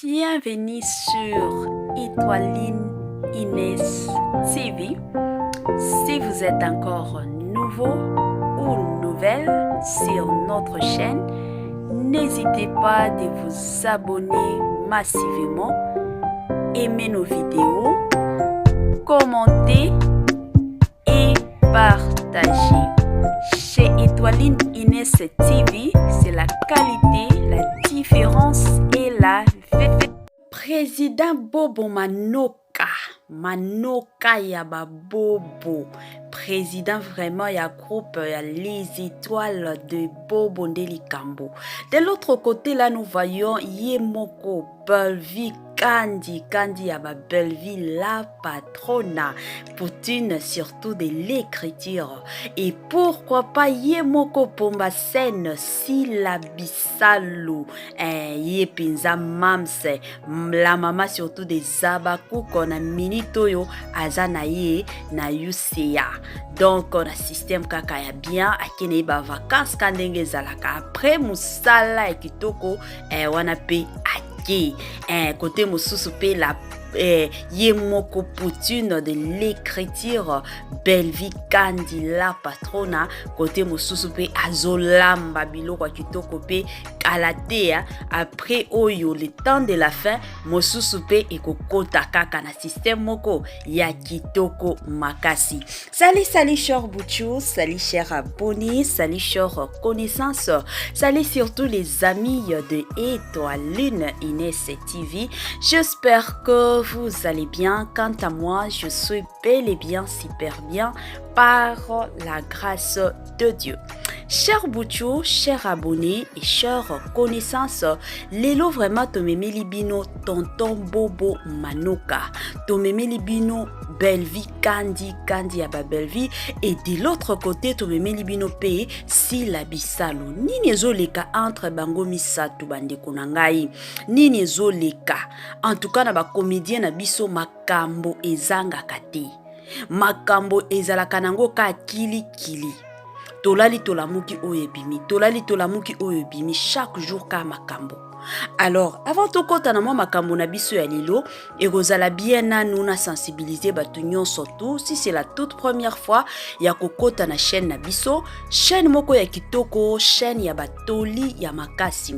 Bienvenue sur Étoiline Inès TV. Si vous êtes encore nouveau ou nouvelle sur notre chaîne, n'hésitez pas de vous abonner massivement, aimer nos vidéos, commenter et partager. Chez Étoiline Inès TV, c'est la qualité, la différence et la vérité. Président Bobo Manoka Yaba Bobo. Président vraiment, il y a groupe, il y a les étoiles de Bobo Ndeli Kambo. De l'autre côté, là, nous voyons Yemoko Belvi Kandi Yaba Belvi, la patrona, poutine surtout de l'écriture. Et pourquoi pas Yemoko Pombasen, Sila Bissalu, Yepinza Mamse, la maman surtout des Zabaku qu'on a minitoyo, Azanaye, na Yuseya. Donc, on a système kaka ya bien, akene ba vacances kandenge zalaka. Après, musala et kitoko, wana pe côté mosusu pe la Yemoko Poutine de l'écriture Belvi Kandi la patrona côté mosusu pe azolamba biloko kitoko pe kalatea après oyo le temps de la fin mosusu pe ekokota kaka na système moko ya kitoko makasi. Salut cher Bouchou, salut cher abonnés, salut cher connaissances, salut surtout les amis de Étoiline Inès TV. J'espère que vous allez bien. Quant à moi, je suis bel et bien super bien par la grâce de Dieu. Cher Bouchou, chers abonnés et chers connaissances, lelo vraiment tomeme libino tonton Bobo Manoka, tomeme libino Belvi Kandi Yaba Belvi, et de l'autre côté tomeme libino pe Sila Bissalu. Nini ezoleka entre bango misatu bandeko na ngai, nini ezoleka en tout cas na ba comédien na biso makambo ezanga kate, makambo ezalaka nango ka kili tolali tolamuki oyebimi, tolali tolamuki oyebimi chaque jour ka makambo. Alors, avant tout kota na makambo na biso ya lilo, ekozala bien na nous sensibiliser batu nyonso tout. Si c'est la toute première fois ya kokota na chaîne na biso, chaîne moko ya kitoko, chaîne ya batoli ya makasi,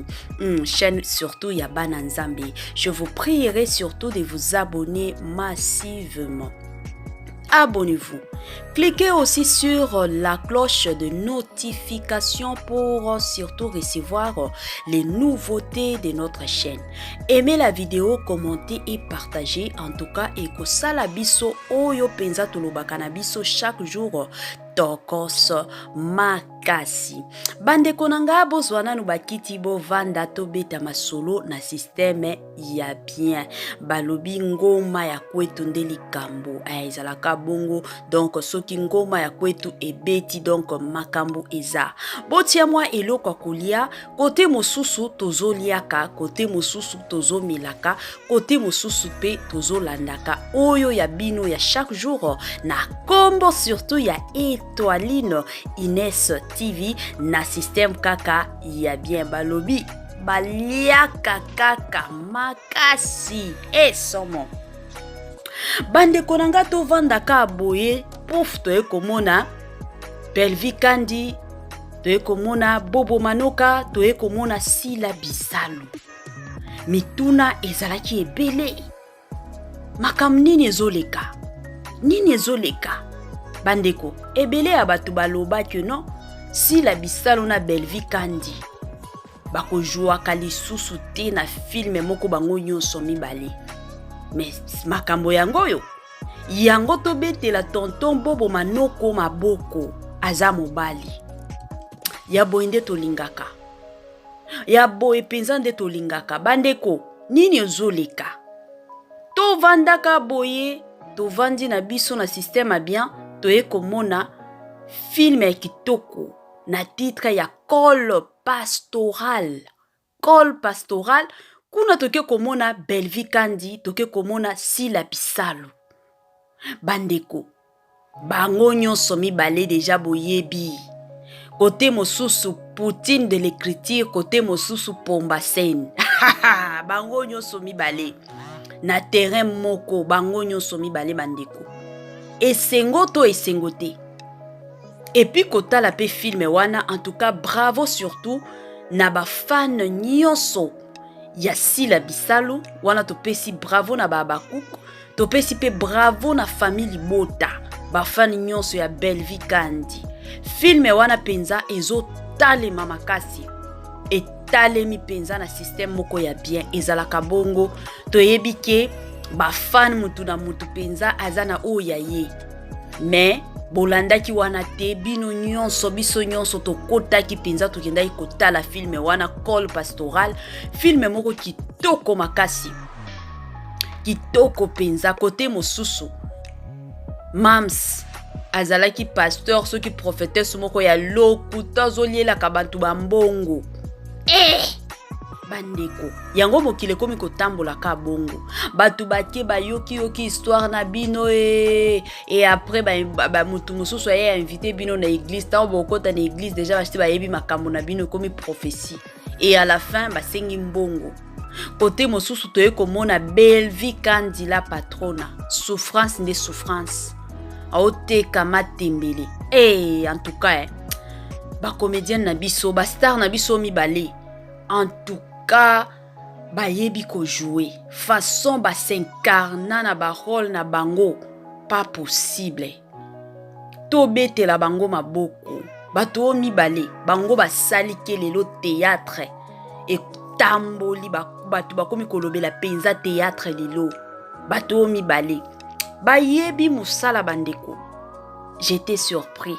chaîne surtout ya bana nzambe. Je vous prierai surtout de vous abonner massivement. Abonnez-vous. Cliquez aussi sur la cloche de notification pour surtout recevoir les nouveautés de notre chaîne. Aimez la vidéo, commentez et partagez. En tout cas, ekosala biso oyo penza tolobaka na biso chaque jour tokos makasi. Bande konanga bozwana nu bakiti bo vanda to beta masolo na système ya bien. Balobi ngoma ya kwetu ndeli kambo. Ezalaka bongo donc soki ngoma ya kwetu ebeti donc makambo eza. Botia mwa eloko kolia, kote mosusu tozoliaka, kote mosusu tozomilaka, kote mosusu pe tozolandaka. Oyo ya bino ya chaque jour na kombo surtout ya Étoiline Inès TV na système kaka ya bien balobi baliaka kaka makasi somo. Bande konanga to vandaka boye pouf to ekomona Belvi Kandi, to ekomona Bobo Manoka, to ekomona Sila Bissalu. Mituna ezalaki ebele. Makam nini ezoleka? Nini ezoleka? Bandeko, ebele ya batu baloba ke non, Sila Bissalu na Belvi Kandi bako jouaka lisusu te na film moko bango nyonso mibale. Mais makambo yango yango to betela tonton Bobo Manoko maboko aza mobali. Ya boye nde tolingaka. Ya boye penza nde tolingaka. Bandeko, nini ezoleka? To vandaka boye, to vandi na biso na système bien, to ekomona film ya kitoko na titre ya Col Pastoral. Col Pastoral, kuna toke komona Belvi Kandi, toke komona Sila Bissalu. Bandeko, bango nyonso mibale deja boyebi. Côté mosusu Poutine de l'écriture, côté mosusu Pombasen. bango nyonso mibale na terrain moko, bango nyonso mibale bandeko esengo to esengo te. Et puis kotala pe film wana, en tout cas bravo surtout na ba fan nyonso ya Sila Bisalo wana, topesi bravo na Babakuku, topesi pe bravo na famille Bota, ba fan nyonso ya Belle-Vie Kandi. Film wana penza ezo talema makasi, etalemi penza na système moko ya bien, ezalaka bongo toyebi ke ba fan mutu na mutu penza azana oya ye. Mais bolandaki wana te, bino nyonso biso nyonso tokotaki penza tokendaki kotala filme wana Col Pastoral, filme moko kitoko makasi, kitoko penza. Kote mosusu Mams azalaki pasteur, soki prophétesse moko ya lokuta zolielaka bantu bambongo. Bandeko yango mokile komi kotambola ka bongo, batu bake bayoki histoire na bino et après mutu mosusu aye invité bino na église, tant bokota na église déjà bachite bayebi makambo na bino komi prophétie, et à la fin basengi mbongo. Kote mosusu toye komona Belle-Vie Kandi la patrona, souffrance nde souffrance aoteka matembele. En tout cas ba comédienne na biso, ba star na biso mibale, en tout cas bayebi ko jouer façon ba s'incarna na ba rôle na bango, pas possible. To bete la bango maboko, bato mibale bango basali ke lelo théâtre et tamboli batu bakomi kolobela penza théâtre lelo, bato mibale bayebi musala bandeko. J'étais surpris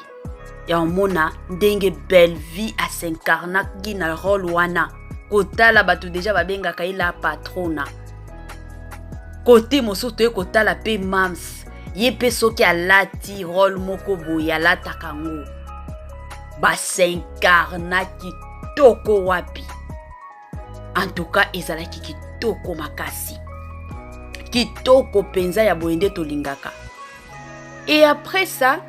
ya mona ndenge Belle-Vie a s'incarna ki na rôle wana. Kotala batu deja babengaka ila patrona. Kote mosusu toye kotala pe Mams, ye pe soki alati rôle moko boye alataka ngo, ba s'incarna kitoko wapi. En tout cas ezalaki kitoko makasi, kitoko penza ya boyende tolingaka. Et après ça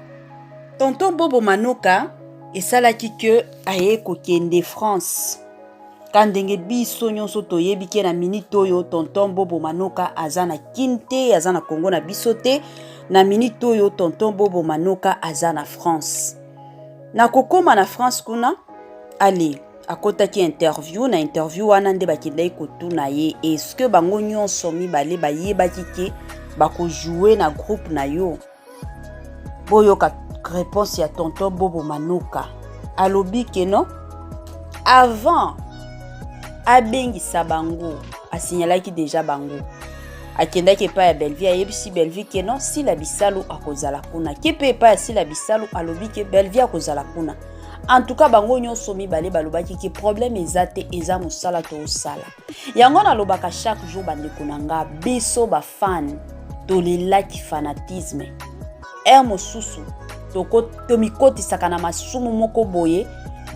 tonton Bobo Manoka esalaki ke aye kokende France. Kandenge biso nyonso toyebi ke na minute oyo tonton Bobo Manoka azana kinte, azana Congo na biso te. Na minute oyo tonton Bobo Manoka azana France. Na kokoma na France kuna, allez, akotaki interview, na interview wana nde bakendai kotuna ye, est-ce que bango nyonso mibale bayebaki ke bako jouer na groupe na yo? Boyoka réponse ya tonton Bobo Manoka. Alobi ke non, avant abengisa bango asignalaki déjà bango, akendaki pa ya Belle-Vie, ayebisi Belle-Vie ke non, Sila Bisalo akozala kuna, ke pe pa ya Sila Bisalo alobi ke Belle-Vie akozala kuna. En tout cas bango nyonso mibale balobaki ke problème ezate eza mosala to osala. Yango nalobaka chaque jour bandeko nanga, biso ba fan tolelaki fanatisme. Mosusu tomikotisaka na masumu moko boye,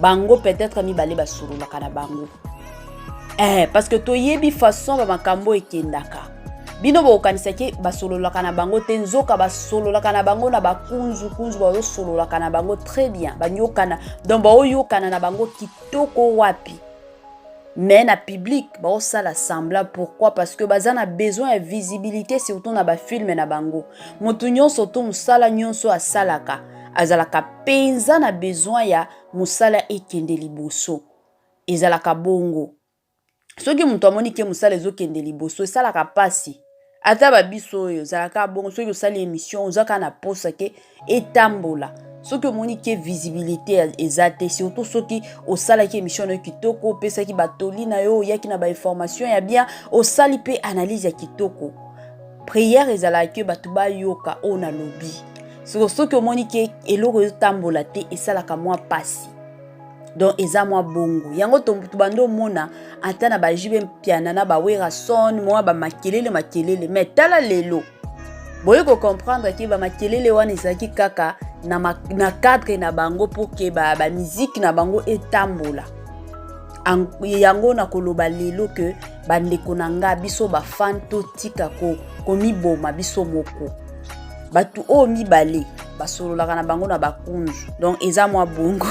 bango peut-être mibale basololaka na bango. Parce que toyebi façon ba makambo ekendaka. Bino bokanisaki basololaka na bango te, nzoka basololaka na bango na bakunzu ba sololaka na bango très bien, banyokana donc baoyokana na bango kitoko wapi. Mais na public baosala sembla. Pourquoi? Parce que bazana besoin de visibilité, surtout na ba film na bango. Mutu nyonso to musala nyonso asalaka azalaka penza na besoin ya musala ekende liboso, ezalaka bongo. Soki mutu amoni ke musala ezokende liboso esalaka pasi, ata babiso oyo ezalaka bongo. Soki osali émission ozaka na posa ke etambola, soki omoni ke visibilité ezate, surtout soki osala ki émission na kitoko, pesa ki batoli na yo yaki na ba information ya bien, osali pe analyse ya kitoko, prière ezalaka ke batu ba yoka ona lobi. Soki omoni ke eloko etambola te esalaka mwa pasi, donc eza mwa bongo. Yango to bando mona ata na ba jibe piana na ba wera son mwa ba makelele, mais tala lelo boye ko comprendre ke ba makelele wana ezaki kaka na cadre na bango pour que ba musique na bango etambola. Yango na koloba lelo que bandeko nanga biso ba fan to tika ko miboma biso moko, batu o mibale basololaka na bango na bakunzu, donc eza mwa bongo.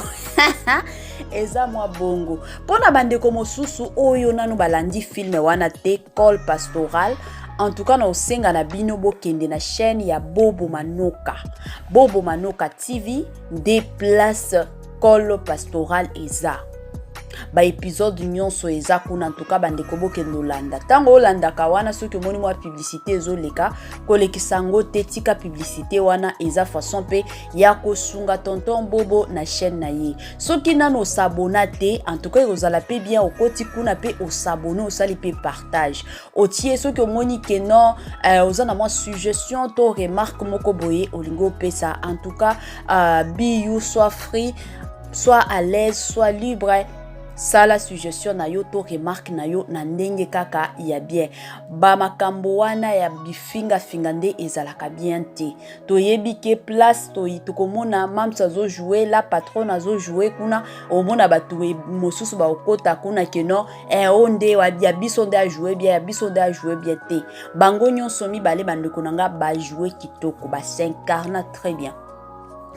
eza mwa bongo pona bandeko mosusu oyo nanu balandi filme wana te Col Pastoral. En tout cas, na osenga na bino bokende na chaîne ya Bobo Manoka. Bobo Manoka TV déplace Col Pastoral eza. Ba épisode nyonso eza kuna en tout cas bandeko bokende olanda. Tango olanda ka wana soki omoni mwa publicité ezoleka kolekisa ngo te tika publicité wana eza façon pe ya kosunga tonton Bobo na chaîne na ye. Soki nano s'abona te en tout cas ozala pe bien okoti kuna pe osabone osali pe partage. Otie soki omoni ke non ozana mwa suggestion to remarque moko boye olingo pesa en tout cas be you soit free, soit à l'aise, soit libre. Ça la suggestion na yo to remarque na yo na ndenge kaka ya bien ba makambo wana ya bifinga fingande ezalaka bien te to yebike place to itukomona mamsa zo jouer la patronne azo jouer kuna omona batu mosusu ba okota kuna keno onde wa ya biso nde a jouer bien ya biso nde a jouer bien te bango nyonso mibale bandeko nanga ba jouer kitoko ba s'incarna très bien.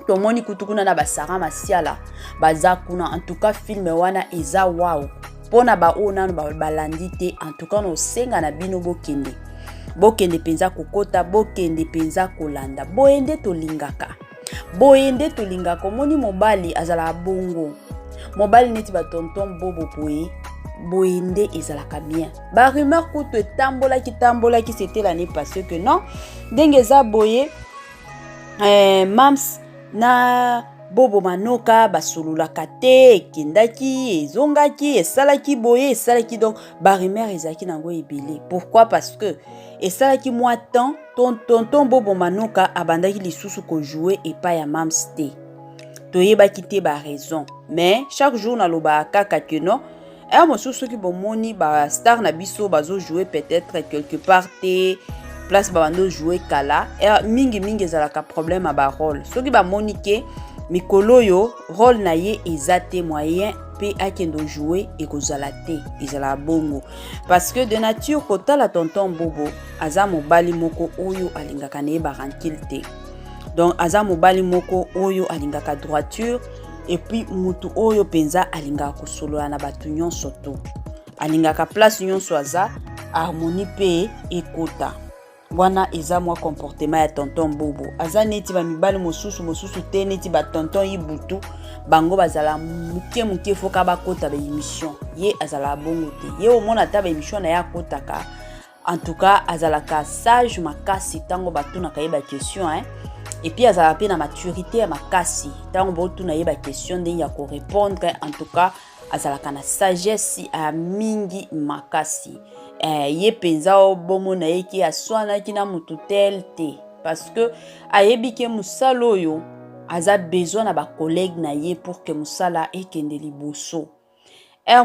Tomoni kutukuna na basara masiala baza kuna en tout cas film wana eza wow pona ba ona no balandi te en tout cas no senga na bino bokende penza kokota bokende penza kolanda boyende tolingaka moni mobali azala bongo mobali neti ba tonton Bobo boyende ezalaka bien ba rumeur kutu etambola ki c'était l'année passée que non ndenge za boye mams na Bobo Manoka basololaka te ekendaki ezongaki esalaki boye esalaki donc barimer ezaki nango ebele. Pourquoi? Parce que esalaki moi temps tonton Bobo Manoka abandaki lisusu ko jouer epa ya mams te toyebaki te ba raison mais chaque jour na loba kaka que non mosusu ki bomoni ba star na biso bazo jouer peut-être quelque part te place bando jouer kala mingi ezalaka problème à ba rôle soki ba monike mikolo yo rôle na ye ezate moyen pe akendo jouer et kozala te ezala bongo parce que de nature kota la tonton Bobo aza mobali moko oyo alingaka ne ba tranquille te donc aza mobali moko oyo alingaka droiture et puis mutu oyo penza alingaka kosolola na batu nyonso to alingaka place nyonso aza harmonie pe ekota. Wana eza mwa comportement ya tonton Bobo aza neti ba mibali mosusu te neti ba tonton Ibutu bango bazala muke foka bakota ba émission ye azala bongo te ye omona ta ba émission na ya kotaka en tout cas azala ka sage makasi tango batuna ka yeba question et puis azala pe na maturité ya makasi tango botuna yeba question ndenge ya ko répondre en tout cas azala ka na sagesse a mingi makasi. Ye penza bomo na yeki aswana kina mutu tel te parce que ayebike musalo yo aza besoin na ba collègue na ye pour que musala ekende liboso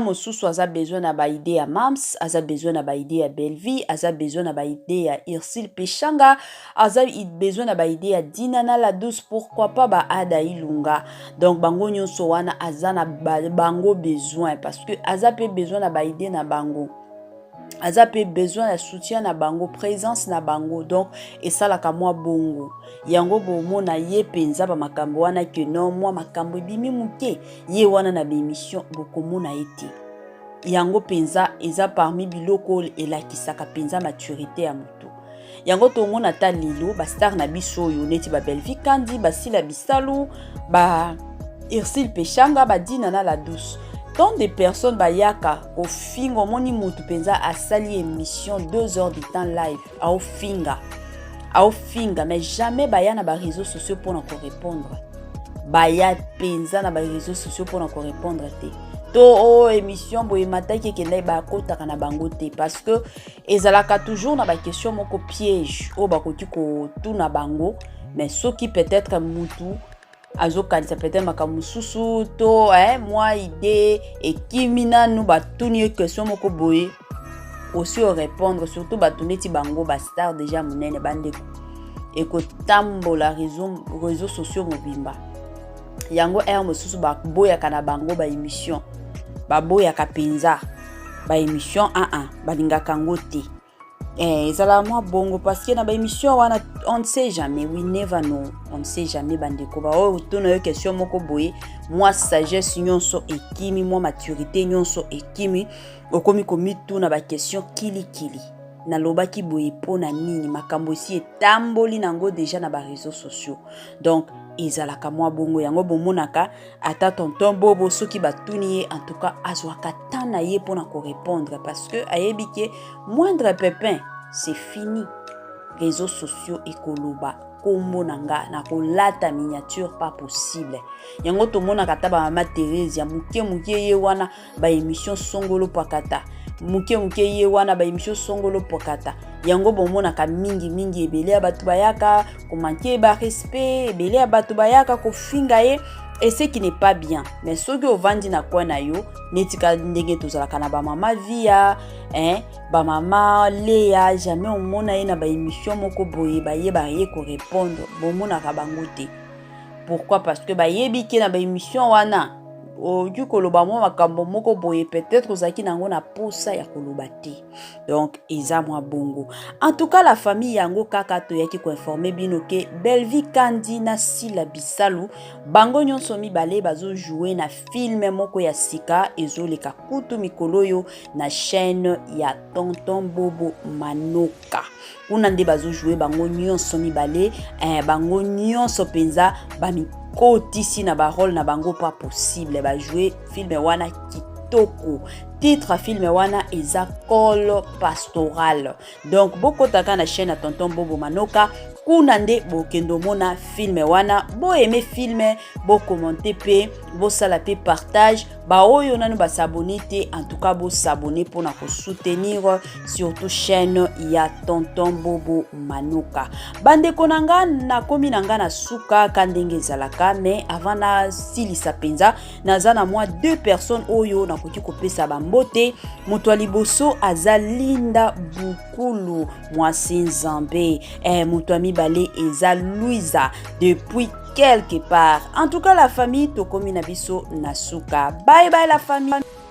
mosusu aza besoin na ba idée ya mams aza besoin na ba idée ya Bellevie aza besoin na ba idée ya Ursule Peshanga aza besoin na ba idée ya Dinana la douce pourquoi pas ba Ada Ilunga donc bango nyonso wana aza na bango besoin parce que aza pe besoin na ba idée na bango aza pe besoin de soutien na bango présence na bango donc et ça la ka moi bongo yango bomo na ye penza ba makambo wana que non moi makambo bimi muke ye wana na ba émission bokomo na été yango penza eza parmi biloko elakisaka penza maturité ya mutu yango to mona ta lilo ba star na biso yo neti ba Bellevie Kandi ba Sila Bisalu ba Ursule Peshanga ba Dinana la douce. Tant de personnes bayaka au fingo moni mutu penza a sali émission 2 heures de temps live au finga mais jamais bayana ba réseaux sociaux pour encore répondre baya penza na ba réseaux sociaux pour encore répondre te to émission boye mataki kenda ba kota kana bango te parce que ezalaka toujours na ba question moko piège o ba koki ko tuna bango mais soki peut-être mutu azokanisa peut-être makamususu to moi idée et kimina nous batuni question moko boye aussi répondre surtout batuneti bango ba star déjà munene bandeko et ko tambola réseaux sociaux mobimba yango mosusu ba boya kana bango ba émission ba boya ka penza ba émission balingaka ngo te ezala mwa bongo parce que na ba émission wana on ne sait jamais, we never know, on ne sait jamais bandeko ba oyo tuna yo question moko boye moi sagesse nyonso ekimi moi maturité nyonso ekimi okomi komi tuna ba question kili na lobaki boye pona nini makambo esi etamboli nango déjà na ba réseaux sociaux donc ezalaka mwa bongo yango bomonaka ata tonton bobo soki batuni ye en tout cas azwaka temps na ye pona ko répondre parce que ayebi ke moindre pépin c'est fini réseaux sociaux ekoloba kombo nanga na kolata miniature pas possible yango tomonaka ta ba mama Thérèse ya muke ye wana ba émission songolo pakata muke ye wana ba émission songolo pokata yango bomonaka mingi ebele ya batu bayaka komanke ba respect ebele ya batu bayaka ko finga ye et ce qui n'est pas bien mais soki ovandi na kwa na yo netika ndenge tozalaka na ba mama via ba mama Léa jamais omona ye na ba émission moko boye ba ye ko répondre bomonaka bango te pourquoi parce que ba yebi ke na ba émission wana du koloba mo makambo moko boye peut-être ozaki nango na posa ya koloba te donc eza mwa bongo en tout cas la famille yango kaka to yaki ko informer bino ke Belvi Kandi na Sila Bisalu bango nyonso mibale bazo jouer na film moko ya sika ezoleka kutu mikolo yo na chaîne ya Tonton Bobo Manoka kuna nde bazo jouer bango nyonso mibale bango nyonso penza bami kotisi na ba rôle na bango pas possible ba jouer film wana kitoko titre film wana eza Col Pastoral donc boko taka na chaîne à Tonton Bobo Manoka kuna nde bokendo mona film wana bo aimer film bo commenter pe bo sala pe partage ba oyo nanu ba s'abonner te en tout cas bo s'abonner pour na ko soutenir surtout chaîne ya Tonton Bobo Manoka bande konanga na komi nanga na suka kandenge zalaka mais avant na silisa penza nazana moi 2 personnes oyo na koki kopesa ba mbote moto liboso azalinda bukulu mwasi nzambe moto mibale eza Louisa depuis quelque part en tout cas la famille tokomi na biso nasuka bye bye la famille.